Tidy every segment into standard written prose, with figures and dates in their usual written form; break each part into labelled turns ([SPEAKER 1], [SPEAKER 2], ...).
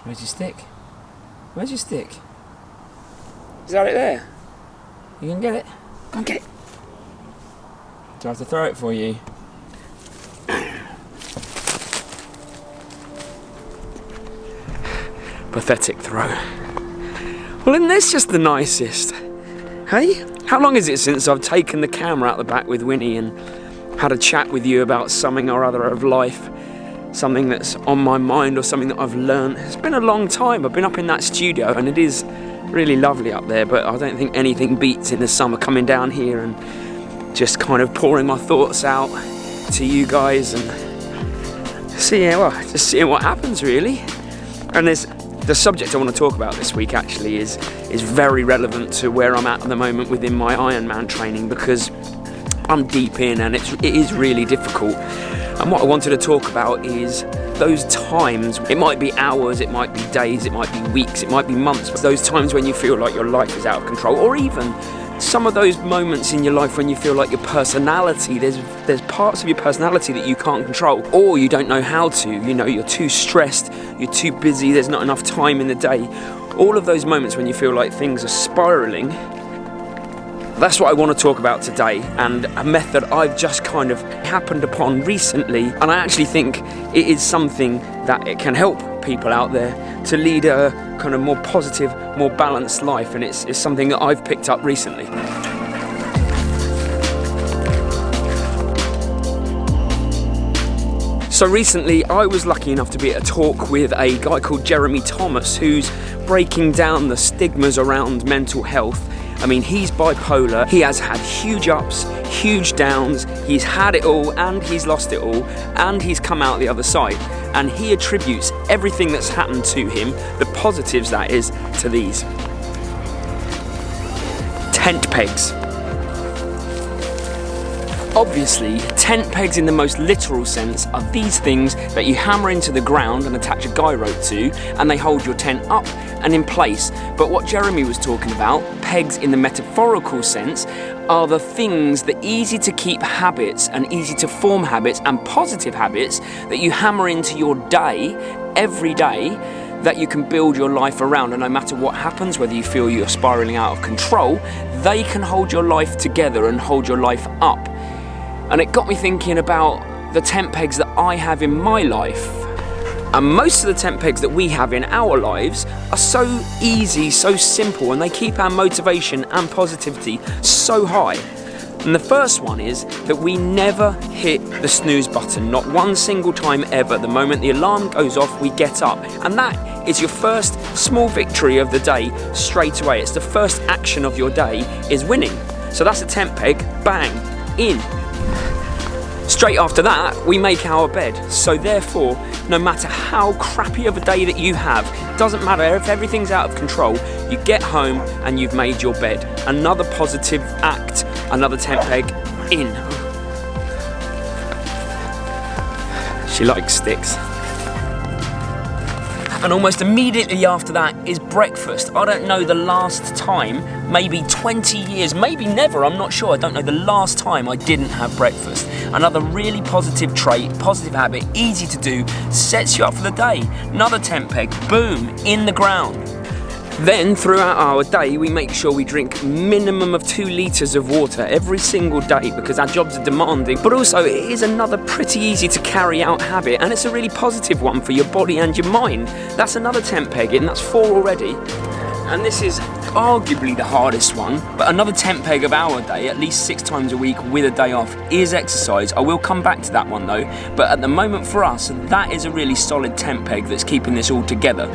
[SPEAKER 1] Where's your stick? Where's your stick? Is that it there? You can get it? Go and get it. Do I have to throw it for you? Pathetic throw. Well, isn't this just the nicest? Hey? How long is it since I've taken the camera out the back with Winnie and had a chat with you about something or other of life? Something that's on my mind or something that I've learned. It's been a long time. I've been up in that studio and it is really lovely up there, but I don't think anything beats in the summer coming down here and just kind of pouring my thoughts out to you guys and just seeing what happens really. And the subject I want to talk about this week actually is very relevant to where I'm at the moment within my Ironman training, because I'm deep in and it is really difficult. And what I wanted to talk about is those times, it might be hours, it might be days, it might be weeks, it might be months, but those times when you feel like your life is out of control, or even some of those moments in your life when you feel like your personality, there's parts of your personality that you can't control, or you don't know how to, you're too stressed, you're too busy, there's not enough time in the day. All of those moments when you feel like things are spiraling, that's what I want to talk about today, and a method I've just kind of happened upon recently, and I actually think it is something that it can help people out there to lead a kind of more positive, more balanced life, and it's something that I've picked up recently. So recently I was lucky enough to be at a talk with a guy called Jeremy Thomas, who's breaking down the stigmas around mental health. I mean, he's bipolar, he has had huge ups, huge downs, he's had it all and he's lost it all, and he's come out the other side. And he attributes everything that's happened to him, the positives that is, to these tent pegs. Obviously, tent pegs in the most literal sense are these things that you hammer into the ground and attach a guy rope to, and they hold your tent up and in place. But what Jeremy was talking about, pegs in the metaphorical sense, are the things, the easy to keep habits and easy to form habits and positive habits that you hammer into your day, every day, that you can build your life around. And no matter what happens, whether you feel you're spiraling out of control, they can hold your life together and hold your life up. And it got me thinking about the tent pegs that I have in my life. And most of the tent pegs that we have in our lives are so easy, so simple, and they keep our motivation and positivity so high. And the first one is that we never hit the snooze button, not one single time ever. The moment the alarm goes off, we get up. And that is your first small victory of the day straight away. It's the first action of your day is winning. So that's a tent peg, bang, in. Straight after that, we make our bed. So therefore, no matter how crappy of a day that you have, doesn't matter if everything's out of control, you get home and you've made your bed. Another positive act, another tent peg, in. She likes sticks. And almost immediately after that is breakfast. I don't know the last time, maybe 20 years, maybe never, I'm not sure. I don't know the last time I didn't have breakfast. Another really positive trait, positive habit, easy to do, sets you up for the day. Another tent peg, boom, in the ground. Then throughout our day, we make sure we drink minimum of 2 litres of water every single day because our jobs are demanding, but also it is another pretty easy to carry out habit, and it's a really positive one for your body and your mind. That's another tent peg in, that's 4 already. And this is arguably the hardest one, but another tent peg of our day, at least 6 times a week with a day off, is exercise. I will come back to that one though, but at the moment for us, that is a really solid tent peg that's keeping this all together.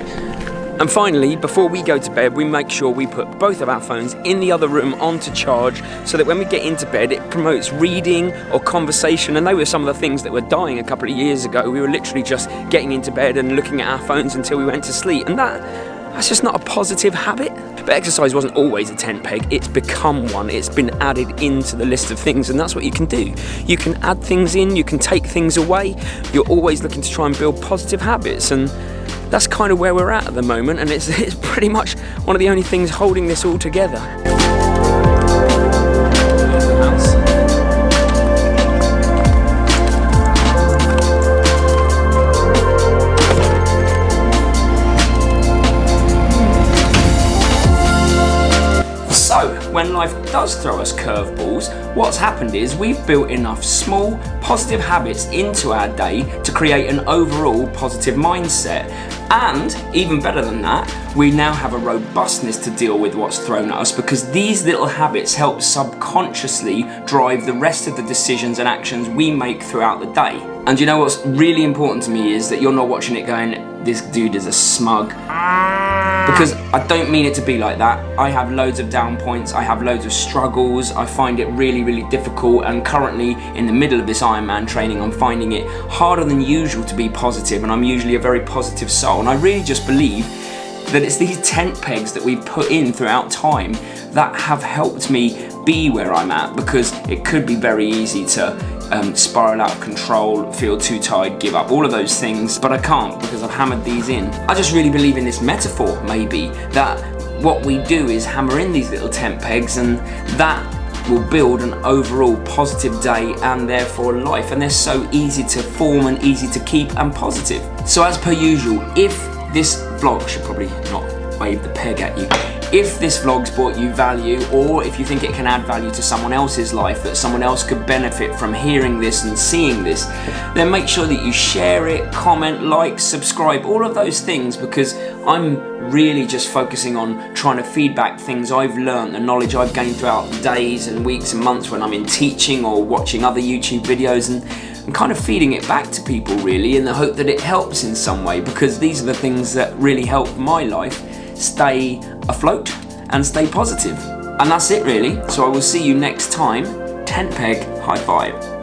[SPEAKER 1] And finally, before we go to bed, we make sure we put both of our phones in the other room onto charge so that when we get into bed, it promotes reading or conversation. And they were some of the things that were dying a couple of years ago. We were literally just getting into bed and looking at our phones until we went to sleep. And that's just not a positive habit. But exercise wasn't always a tent peg, it's become one. It's been added into the list of things, and that's what you can do. You can add things in, you can take things away. You're always looking to try and build positive habits, and that's kind of where we're at the moment, and it's pretty much one of the only things holding this all together. when life does throw us curveballs, what's happened is we've built enough small, positive habits into our day to create an overall positive mindset. And even better than that, we now have a robustness to deal with what's thrown at us, because these little habits help subconsciously drive the rest of the decisions and actions we make throughout the day. And you know what's really important to me is that you're not watching it going, this dude is a smug. Because I don't mean it to be like that. I have loads of down points, I have loads of struggles, I find it really, really difficult, and currently in the middle of this Ironman training, I'm finding it harder than usual to be positive, and I'm usually a very positive soul, and I really just believe that it's these tent pegs that we've put in throughout time that have helped me be where I'm at, because it could be very easy to spiral out of control, feel too tired, give up, all of those things, but I can't because I've hammered these in. I just really believe in this metaphor, maybe, that what we do is hammer in these little tent pegs, and that will build an overall positive day and therefore life, and they're so easy to form and easy to keep and positive. So as per usual, if this vlog, should probably not wave the peg at you, if this vlog's brought you value, or if you think it can add value to someone else's life, that someone else could benefit from hearing this and seeing this, then make sure that you share it, comment, like, subscribe, all of those things, because I'm really just focusing on trying to feed back things I've learned, the knowledge I've gained throughout the days and weeks and months when I'm in teaching or watching other YouTube videos, and kind of feeding it back to people really in the hope that it helps in some way, because these are the things that really help my life stay afloat and stay positive. And that's it really. So I will see you next time. Tent peg high five.